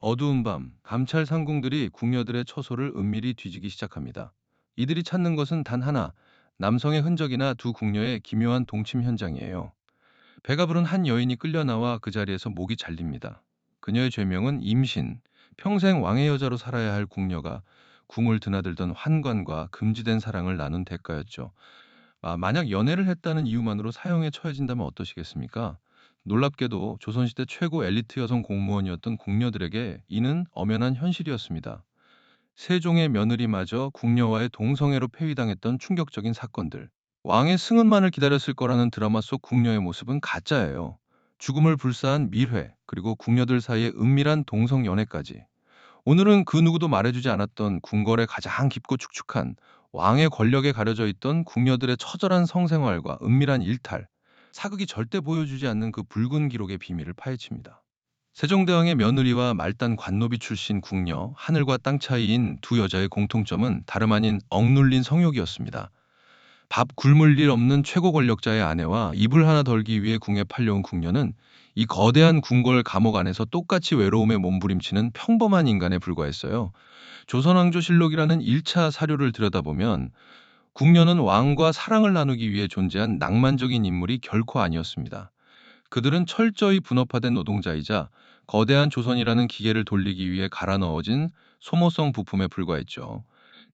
어두운 밤, 감찰 상궁들이 궁녀들의 처소를 은밀히 뒤지기 시작합니다. 이들이 찾는 것은 단 하나, 남성의 흔적이나 두 궁녀의 기묘한 동침 현장이에요. 배가 부른 한 여인이 끌려 나와 그 자리에서 목이 잘립니다. 그녀의 죄명은 임신, 평생 왕의 여자로 살아야 할 궁녀가 궁을 드나들던 환관과 금지된 사랑을 나눈 대가였죠. 만약 연애를 했다는 이유만으로 사형에 처해진다면 어떠시겠습니까? 놀랍게도 조선시대 최고 엘리트 여성 공무원이었던 궁녀들에게 이는 엄연한 현실이었습니다. 세종의 며느리마저 궁녀와의 동성애로 폐위당했던 충격적인 사건들. 왕의 승은만을 기다렸을 거라는 드라마 속 궁녀의 모습은 가짜예요. 죽음을 불사한 밀회, 그리고 궁녀들 사이의 은밀한 동성 연애까지. 오늘은 그 누구도 말해주지 않았던 궁궐의 가장 깊고 축축한 왕의 권력에 가려져 있던 궁녀들의 처절한 성생활과 은밀한 일탈, 사극이 절대 보여주지 않는 그 붉은 기록의 비밀을 파헤칩니다. 세종대왕의 며느리와 말단 관노비 출신 궁녀, 하늘과 땅 차이인 두 여자의 공통점은 다름 아닌 억눌린 성욕이었습니다. 밥 굶을 일 없는 최고 권력자의 아내와 이불 하나 덜기 위해 궁에 팔려온 궁녀는 이 거대한 궁궐 감옥 안에서 똑같이 외로움에 몸부림치는 평범한 인간에 불과했어요. 조선왕조실록이라는 1차 사료를 들여다보면 궁녀는 왕과 사랑을 나누기 위해 존재한 낭만적인 인물이 결코 아니었습니다. 그들은 철저히 분업화된 노동자이자 거대한 조선이라는 기계를 돌리기 위해 갈아 넣어진 소모성 부품에 불과했죠.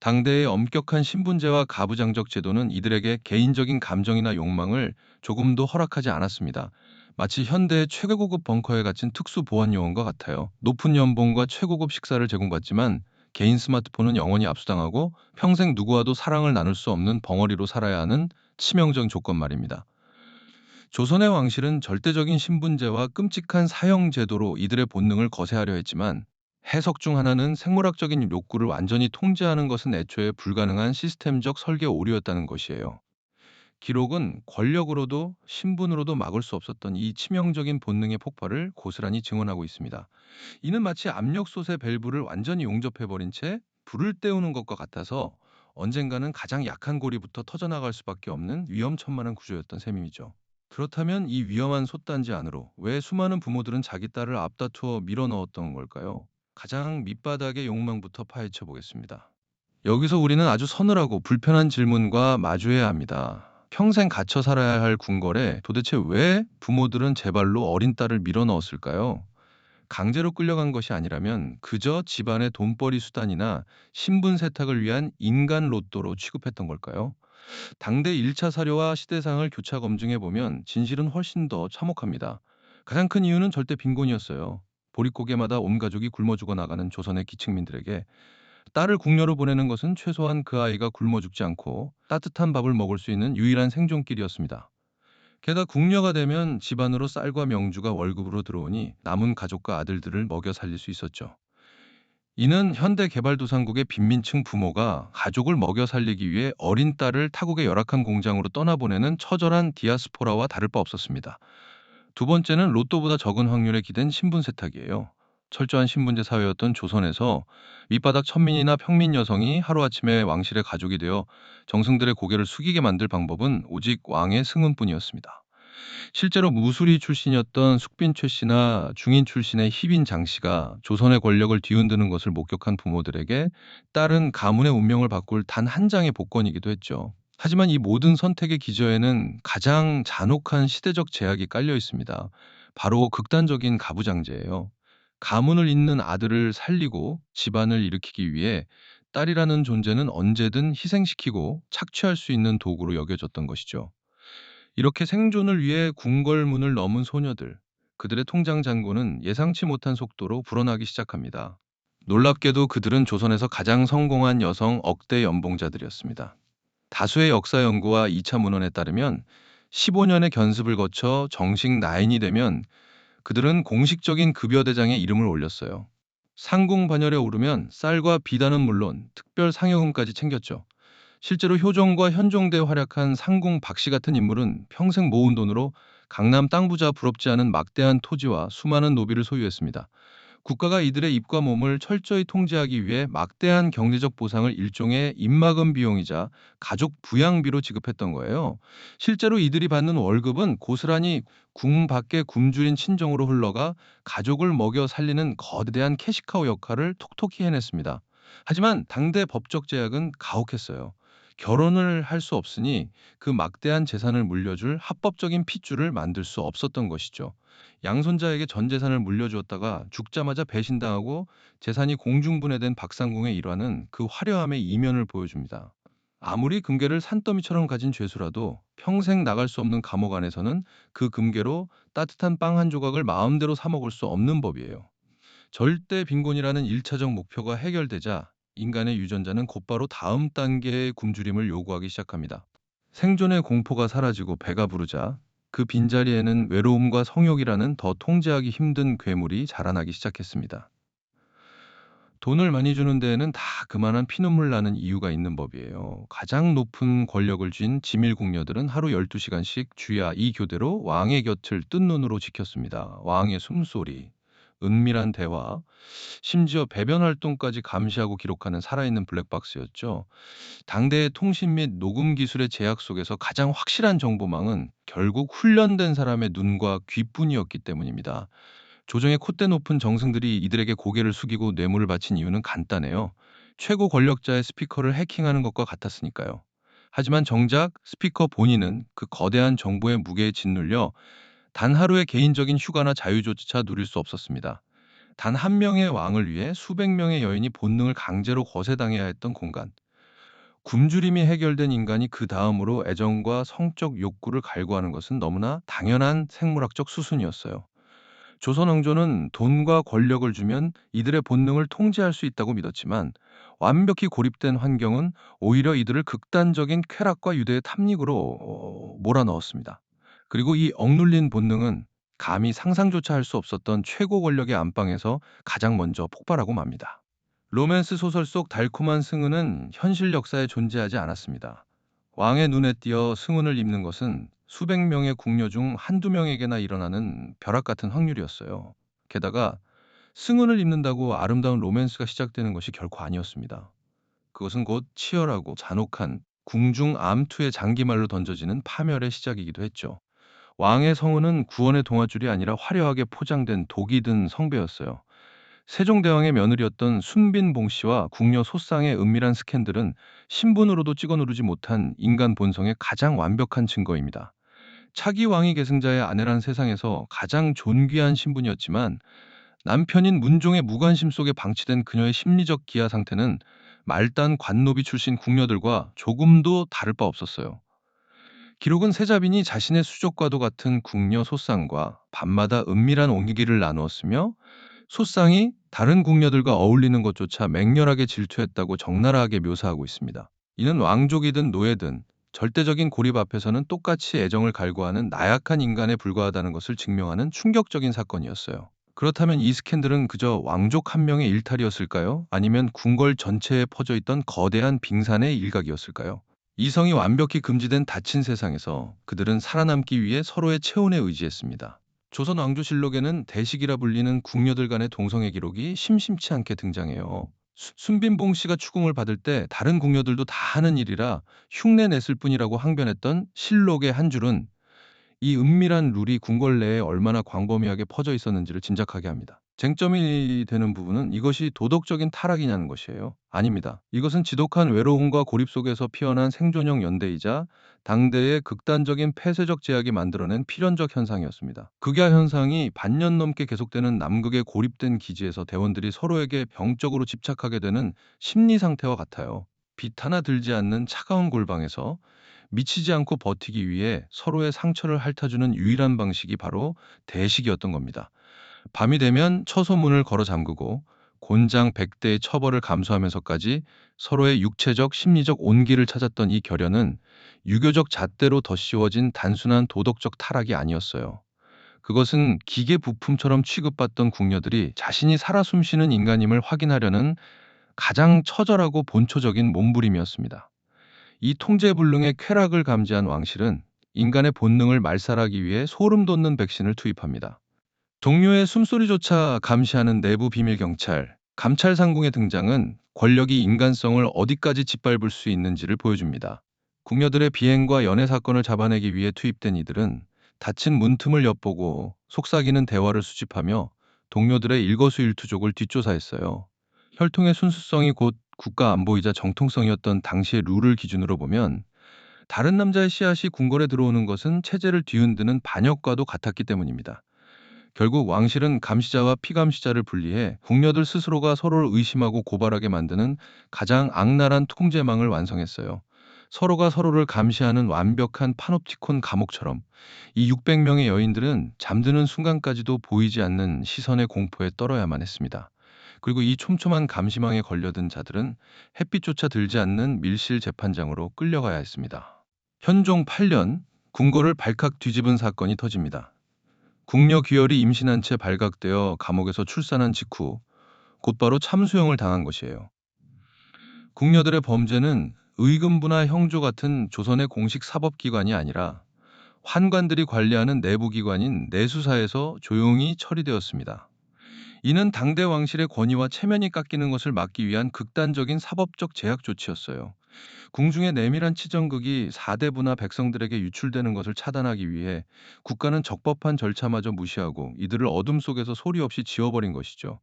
당대의 엄격한 신분제와 가부장적 제도는 이들에게 개인적인 감정이나 욕망을 조금도 허락하지 않았습니다. 마치 현대의 최고급 벙커에 갇힌 특수 보안 요원과 같아요. 높은 연봉과 최고급 식사를 제공받지만 개인 스마트폰은 영원히 압수당하고 평생 누구와도 사랑을 나눌 수 없는 벙어리로 살아야 하는 치명적인 조건 말입니다. 조선의 왕실은 절대적인 신분제와 끔찍한 사형 제도로 이들의 본능을 거세하려 했지만 해석 중 하나는 생물학적인 욕구를 완전히 통제하는 것은 애초에 불가능한 시스템적 설계 오류였다는 것이에요. 기록은 권력으로도 신분으로도 막을 수 없었던 이 치명적인 본능의 폭발을 고스란히 증언하고 있습니다. 이는 마치 압력솥의 밸브를 완전히 용접해버린 채 불을 때우는 것과 같아서 언젠가는 가장 약한 고리부터 터져나갈 수밖에 없는 위험천만한 구조였던 셈이죠. 그렇다면 이 위험한 솥단지 안으로 왜 수많은 부모들은 자기 딸을 앞다투어 밀어 넣었던 걸까요? 가장 밑바닥의 욕망부터 파헤쳐 보겠습니다. 여기서 우리는 아주 서늘하고 불편한 질문과 마주해야 합니다. 평생 갇혀 살아야 할 궁궐에 도대체 왜 부모들은 제 발로 어린 딸을 밀어 넣었을까요? 강제로 끌려간 것이 아니라면 그저 집안의 돈벌이 수단이나 신분 세탁을 위한 인간 로또로 취급했던 걸까요? 당대 1차 사료와 시대상을 교차 검증해 보면 진실은 훨씬 더 참혹합니다. 가장 큰 이유는 절대 빈곤이었어요. 보릿고개마다 온 가족이 굶어 죽어 나가는 조선의 기층민들에게 딸을 궁녀로 보내는 것은 최소한 그 아이가 굶어 죽지 않고 따뜻한 밥을 먹을 수 있는 유일한 생존길이었습니다. 게다가 궁녀가 되면 집안으로 쌀과 명주가 월급으로 들어오니 남은 가족과 아들들을 먹여 살릴 수 있었죠. 이는 현대개발도상국의 빈민층 부모가 가족을 먹여 살리기 위해 어린 딸을 타국의 열악한 공장으로 떠나보내는 처절한 디아스포라와 다를 바 없었습니다. 두 번째는 로또보다 적은 확률에 기댄 신분 세탁이에요. 철저한 신분제 사회였던 조선에서 밑바닥 천민이나 평민 여성이 하루아침에 왕실의 가족이 되어 정승들의 고개를 숙이게 만들 방법은 오직 왕의 승은뿐이었습니다. 실제로 무술이 출신이었던 숙빈 최 씨나 중인 출신의 희빈 장 씨가 조선의 권력을 뒤흔드는 것을 목격한 부모들에게 딸은 가문의 운명을 바꿀 단 한 장의 복권이기도 했죠. 하지만 이 모든 선택의 기저에는 가장 잔혹한 시대적 제약이 깔려 있습니다. 바로 극단적인 가부장제예요. 가문을 잇는 아들을 살리고 집안을 일으키기 위해 딸이라는 존재는 언제든 희생시키고 착취할 수 있는 도구로 여겨졌던 것이죠. 이렇게 생존을 위해 궁궐문을 넘은 소녀들, 그들의 통장 잔고는 예상치 못한 속도로 불어나기 시작합니다. 놀랍게도 그들은 조선에서 가장 성공한 여성 억대 연봉자들이었습니다. 다수의 역사 연구와 2차 문헌에 따르면 15년의 견습을 거쳐 정식 나인이 되면 그들은 공식적인 급여 대장에 이름을 올렸어요. 상궁 반열에 오르면 쌀과 비단은 물론 특별 상여금까지 챙겼죠. 실제로 효종과 현종대 활약한 상궁 박씨 같은 인물은 평생 모은 돈으로 강남 땅 부자 부럽지 않은 막대한 토지와 수많은 노비를 소유했습니다. 국가가 이들의 입과 몸을 철저히 통제하기 위해 막대한 경제적 보상을 일종의 입막음 비용이자 가족 부양비로 지급했던 거예요. 실제로 이들이 받는 월급은 고스란히 궁 밖의 굶주린 친정으로 흘러가 가족을 먹여 살리는 거대한 캐시카우 역할을 톡톡히 해냈습니다. 하지만 당대 법적 제약은 가혹했어요. 결혼을 할 수 없으니 그 막대한 재산을 물려줄 합법적인 핏줄을 만들 수 없었던 것이죠. 양손자에게 전 재산을 물려주었다가 죽자마자 배신당하고 재산이 공중분해된 박상궁의 일화는 그 화려함의 이면을 보여줍니다. 아무리 금괴를 산더미처럼 가진 죄수라도 평생 나갈 수 없는 감옥 안에서는 그 금괴로 따뜻한 빵 한 조각을 마음대로 사 먹을 수 없는 법이에요. 절대 빈곤이라는 일차적 목표가 해결되자 인간의 유전자는 곧바로 다음 단계의 굶주림을 요구하기 시작합니다. 생존의 공포가 사라지고 배가 부르자 그 빈자리에는 외로움과 성욕이라는 더 통제하기 힘든 괴물이 자라나기 시작했습니다. 돈을 많이 주는 데에는 다 그만한 피눈물 나는 이유가 있는 법이에요. 가장 높은 권력을 쥔 지밀 궁녀들은 하루 12시간씩 주야 이 교대로 왕의 곁을 뜬 눈으로 지켰습니다. 왕의 숨소리, 은밀한 대화, 심지어 배변 활동까지 감시하고 기록하는 살아있는 블랙박스였죠. 당대의 통신 및 녹음 기술의 제약 속에서 가장 확실한 정보망은 결국 훈련된 사람의 눈과 귀뿐이었기 때문입니다. 조정의 콧대 높은 정승들이 이들에게 고개를 숙이고 뇌물을 바친 이유는 간단해요. 최고 권력자의 스피커를 해킹하는 것과 같았으니까요. 하지만 정작 스피커 본인은 그 거대한 정보의 무게에 짓눌려 단 하루의 개인적인 휴가나 자유조차 누릴 수 없었습니다. 단 한 명의 왕을 위해 수백 명의 여인이 본능을 강제로 거세당해야 했던 공간. 굶주림이 해결된 인간이 그 다음으로 애정과 성적 욕구를 갈구하는 것은 너무나 당연한 생물학적 수순이었어요. 조선 왕조는 돈과 권력을 주면 이들의 본능을 통제할 수 있다고 믿었지만 완벽히 고립된 환경은 오히려 이들을 극단적인 쾌락과 유대의 탐닉으로 몰아넣었습니다. 그리고 이 억눌린 본능은 감히 상상조차 할 수 없었던 최고 권력의 안방에서 가장 먼저 폭발하고 맙니다. 로맨스 소설 속 달콤한 승은은 현실 역사에 존재하지 않았습니다. 왕의 눈에 띄어 승운을 입는 것은 수백 명의 궁녀 중 한두 명에게나 일어나는 벼락 같은 확률이었어요. 게다가 승운을 입는다고 아름다운 로맨스가 시작되는 것이 결코 아니었습니다. 그것은 곧 치열하고 잔혹한 궁중 암투의 장기말로 던져지는 파멸의 시작이기도 했죠. 왕의 성운은 구원의 동아줄이 아니라 화려하게 포장된 독이 든 성배였어요. 세종대왕의 며느리였던 순빈봉 씨와 궁녀 소쌍의 은밀한 스캔들은 신분으로도 찍어 누르지 못한 인간 본성의 가장 완벽한 증거입니다. 차기 왕위 계승자의 아내란 세상에서 가장 존귀한 신분이었지만 남편인 문종의 무관심 속에 방치된 그녀의 심리적 기아 상태는 말단 관노비 출신 궁녀들과 조금도 다를 바 없었어요. 기록은 세자빈이 자신의 수족과도 같은 궁녀 소쌍과 밤마다 은밀한 온기를 나누었으며 소쌍이 다른 궁녀들과 어울리는 것조차 맹렬하게 질투했다고 적나라하게 묘사하고 있습니다. 이는 왕족이든 노예든 절대적인 고립 앞에서는 똑같이 애정을 갈구하는 나약한 인간에 불과하다는 것을 증명하는 충격적인 사건이었어요. 그렇다면 이 스캔들은 그저 왕족 한 명의 일탈이었을까요? 아니면 궁궐 전체에 퍼져 있던 거대한 빙산의 일각이었을까요? 이성이 완벽히 금지된 닫힌 세상에서 그들은 살아남기 위해 서로의 체온에 의지했습니다. 조선 왕조실록에는 대식이라 불리는 궁녀들 간의 동성애 기록이 심심치 않게 등장해요. 순빈봉 씨가 추궁을 받을 때 다른 궁녀들도 다 하는 일이라 흉내 냈을 뿐이라고 항변했던 실록의 한 줄은 이 은밀한 룰이 궁궐 내에 얼마나 광범위하게 퍼져 있었는지를 짐작하게 합니다. 쟁점이 되는 부분은 이것이 도덕적인 타락이냐는 것이에요. 아닙니다. 이것은 지독한 외로움과 고립 속에서 피어난 생존형 연대이자 당대의 극단적인 폐쇄적 제약이 만들어낸 필연적 현상이었습니다. 극야 현상이 반년 넘게 계속되는 남극의 고립된 기지에서 대원들이 서로에게 병적으로 집착하게 되는 심리 상태와 같아요. 빛 하나 들지 않는 차가운 골방에서 미치지 않고 버티기 위해 서로의 상처를 핥아주는 유일한 방식이 바로 대식이었던 겁니다. 밤이 되면 처소문을 걸어 잠그고 곤장 100대의 처벌을 감수하면서까지 서로의 육체적, 심리적 온기를 찾았던 이 결연은 유교적 잣대로 덧씌워진 단순한 도덕적 타락이 아니었어요. 그것은 기계 부품처럼 취급받던 궁녀들이 자신이 살아 숨쉬는 인간임을 확인하려는 가장 처절하고 본초적인 몸부림이었습니다. 이 통제불능의 쾌락을 감지한 왕실은 인간의 본능을 말살하기 위해 소름 돋는 백신을 투입합니다. 동료의 숨소리조차 감시하는 내부 비밀 경찰, 감찰 상궁의 등장은 권력이 인간성을 어디까지 짓밟을 수 있는지를 보여줍니다. 궁녀들의 비행과 연애 사건을 잡아내기 위해 투입된 이들은 닫힌 문틈을 엿보고 속삭이는 대화를 수집하며 동료들의 일거수일투족을 뒷조사했어요. 혈통의 순수성이 곧 국가 안보이자 정통성이었던 당시의 룰을 기준으로 보면 다른 남자의 씨앗이 궁궐에 들어오는 것은 체제를 뒤흔드는 반역과도 같았기 때문입니다. 결국 왕실은 감시자와 피감시자를 분리해 궁녀들 스스로가 서로를 의심하고 고발하게 만드는 가장 악랄한 통제망을 완성했어요. 서로가 서로를 감시하는 완벽한 파놉티콘 감옥처럼 이 600명의 여인들은 잠드는 순간까지도 보이지 않는 시선의 공포에 떨어야만 했습니다. 그리고 이 촘촘한 감시망에 걸려든 자들은 햇빛조차 들지 않는 밀실 재판장으로 끌려가야 했습니다. 현종 8년 궁궐을 발칵 뒤집은 사건이 터집니다. 궁녀 귀열이 임신한 채 발각되어 감옥에서 출산한 직후 곧바로 참수형을 당한 것이에요. 궁녀들의 범죄는 의금부나 형조 같은 조선의 공식 사법기관이 아니라 환관들이 관리하는 내부기관인 내수사에서 조용히 처리되었습니다. 이는 당대 왕실의 권위와 체면이 깎이는 것을 막기 위한 극단적인 사법적 제약 조치였어요. 궁중의 내밀한 치정극이 사대부나 백성들에게 유출되는 것을 차단하기 위해 국가는 적법한 절차마저 무시하고 이들을 어둠 속에서 소리 없이 지워버린 것이죠.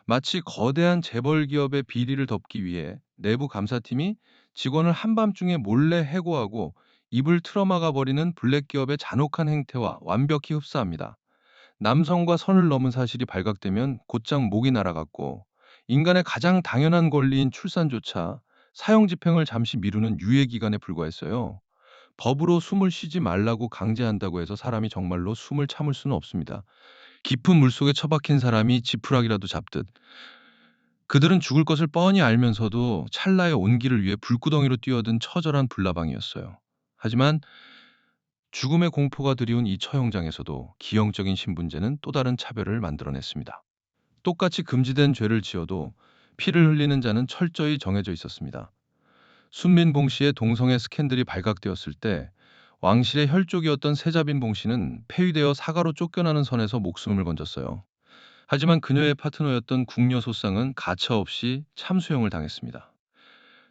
마치 거대한 재벌 기업의 비리를 덮기 위해 내부 감사팀이 직원을 한밤중에 몰래 해고하고 입을 틀어막아 버리는 블랙 기업의 잔혹한 행태와 완벽히 흡사합니다. 남성과 선을 넘은 사실이 발각되면 곧장 목이 날아갔고 인간의 가장 당연한 권리인 출산조차 사형 집행을 잠시 미루는 유예 기간에 불과했어요. 법으로 숨을 쉬지 말라고 강제한다고 해서 사람이 정말로 숨을 참을 수는 없습니다. 깊은 물속에 처박힌 사람이 지푸라기라도 잡듯 그들은 죽을 것을 뻔히 알면서도 찰나의 온기를 위해 불구덩이로 뛰어든 처절한 불나방이었어요. 하지만 죽음의 공포가 드리운 이 처형장에서도 기형적인 신분제는 또 다른 차별을 만들어냈습니다. 똑같이 금지된 죄를 지어도 피를 흘리는 자는 철저히 정해져 있었습니다. 순민봉 씨의 동성애 스캔들이 발각되었을 때 왕실의 혈족이었던 세자빈봉 씨는 폐위되어 사가로 쫓겨나는 선에서 목숨을 건졌어요. 하지만 그녀의 파트너였던 궁녀 소상은 가차없이 참수형을 당했습니다.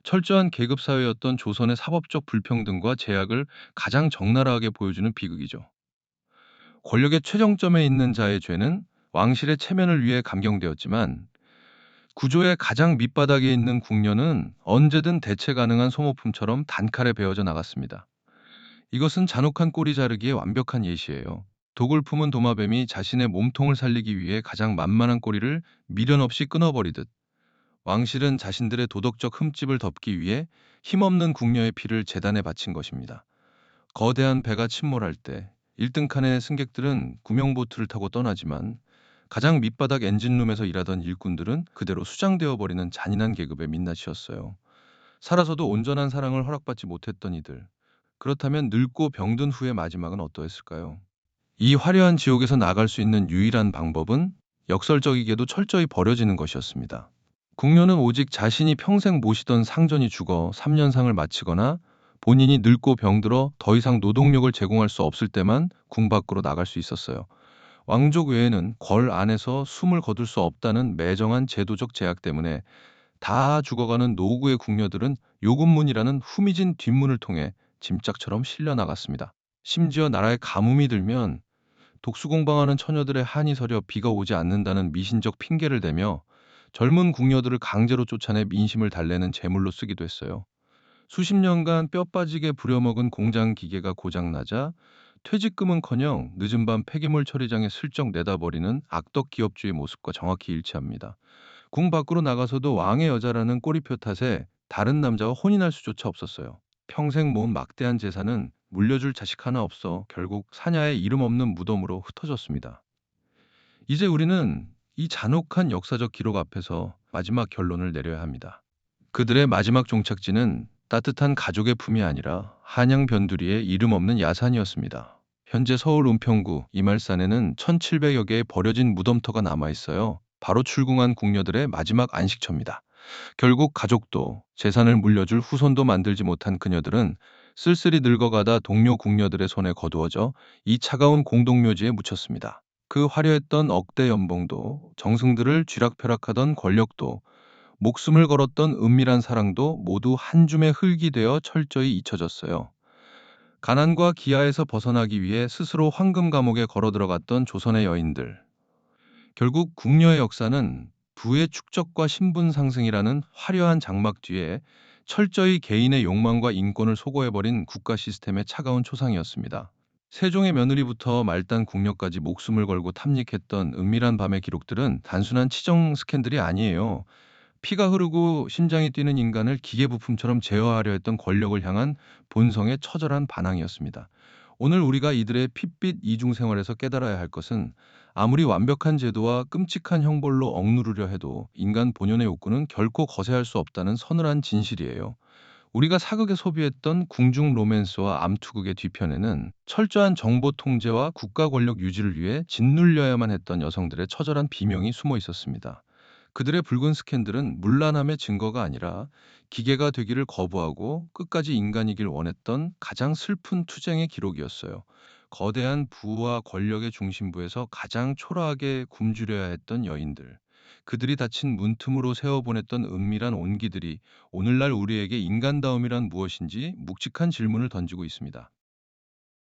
철저한 계급 사회였던 조선의 사법적 불평등과 제약을 가장 적나라하게 보여주는 비극이죠. 권력의 최정점에 있는 자의 죄는 왕실의 체면을 위해 감경되었지만 구조의 가장 밑바닥에 있는 궁녀는 언제든 대체 가능한 소모품처럼 단칼에 베어져 나갔습니다. 이것은 잔혹한 꼬리 자르기의 완벽한 예시예요. 독을 품은 도마뱀이 자신의 몸통을 살리기 위해 가장 만만한 꼬리를 미련 없이 끊어버리듯 왕실은 자신들의 도덕적 흠집을 덮기 위해 힘없는 궁녀의 피를 재단에 바친 것입니다. 거대한 배가 침몰할 때 1등 칸의 승객들은 구명보트를 타고 떠나지만 가장 밑바닥 엔진룸에서 일하던 일꾼들은 그대로 수장되어 버리는 잔인한 계급의 민낯이었어요. 살아서도 온전한 사랑을 허락받지 못했던 이들. 그렇다면 늙고 병든 후의 마지막은 어떠했을까요? 이 화려한 지옥에서 나갈 수 있는 유일한 방법은 역설적이게도 철저히 버려지는 것이었습니다. 궁녀는 오직 자신이 평생 모시던 상전이 죽어 3년상을 마치거나 본인이 늙고 병들어 더 이상 노동력을 제공할 수 없을 때만 궁 밖으로 나갈 수 있었어요. 왕족 외에는 궐 안에서 숨을 거둘 수 없다는 매정한 제도적 제약 때문에 다 죽어가는 노구의 궁녀들은 요금문이라는 후미진 뒷문을 통해 짐짝처럼 실려 나갔습니다. 심지어 나라에 가뭄이 들면 독수공방하는 처녀들의 한이 서려 비가 오지 않는다는 미신적 핑계를 대며 젊은 궁녀들을 강제로 쫓아내 민심을 달래는 제물로 쓰기도 했어요. 수십 년간 뼈 빠지게 부려먹은 공장 기계가 고장나자 퇴직금은커녕 늦은 밤 폐기물 처리장에 슬쩍 내다버리는 악덕 기업주의 모습과 정확히 일치합니다. 궁 밖으로 나가서도 왕의 여자라는 꼬리표 탓에 다른 남자와 혼인할 수조차 없었어요. 평생 모은 막대한 재산은 물려줄 자식 하나 없어 결국 사냐의 이름 없는 무덤으로 흩어졌습니다. 이제 우리는 이 잔혹한 역사적 기록 앞에서 마지막 결론을 내려야 합니다. 그들의 마지막 종착지는 따뜻한 가족의 품이 아니라 한양 변두리의 이름 없는 야산이었습니다. 현재 서울 은평구 이말산에는 1700여 개의 버려진 무덤터가 남아 있어요. 바로 출궁한 궁녀들의 마지막 안식처입니다. 결국 가족도 재산을 물려줄 후손도 만들지 못한 그녀들은 쓸쓸히 늙어가다 동료 궁녀들의 손에 거두어져 이 차가운 공동묘지에 묻혔습니다. 그 화려했던 억대 연봉도, 정승들을 쥐락펴락하던 권력도, 목숨을 걸었던 은밀한 사랑도 모두 한 줌의 흙이 되어 철저히 잊혀졌어요. 가난과 기아에서 벗어나기 위해 스스로 황금 감옥에 걸어 들어갔던 조선의 여인들. 결국 궁녀의 역사는 부의 축적과 신분 상승이라는 화려한 장막 뒤에 철저히 개인의 욕망과 인권을 소거해버린 국가 시스템의 차가운 초상이었습니다. 세종의 며느리부터 말단 궁녀까지 목숨을 걸고 탐닉했던 은밀한 밤의 기록들은 단순한 치정 스캔들이 아니에요. 피가 흐르고 심장이 뛰는 인간을 기계부품처럼 제어하려 했던 권력을 향한 본성의 처절한 반항이었습니다. 오늘 우리가 이들의 핏빛 이중생활에서 깨달아야 할 것은, 아무리 완벽한 제도와 끔찍한 형벌로 억누르려 해도 인간 본연의 욕구는 결코 거세할 수 없다는 서늘한 진실이에요. 우리가 사극에 소비했던 궁중 로맨스와 암투극의 뒤편에는 철저한 정보 통제와 국가 권력 유지를 위해 짓눌려야만 했던 여성들의 처절한 비명이 숨어 있었습니다. 그들의 붉은 스캔들은 문란함의 증거가 아니라 기계가 되기를 거부하고 끝까지 인간이길 원했던 가장 슬픈 투쟁의 기록이었어요. 거대한 부와 권력의 중심부에서 가장 초라하게 굶주려야 했던 여인들. 그들이 닫힌 문틈으로 세워보냈던 은밀한 온기들이 오늘날 우리에게 인간다움이란 무엇인지 묵직한 질문을 던지고 있습니다.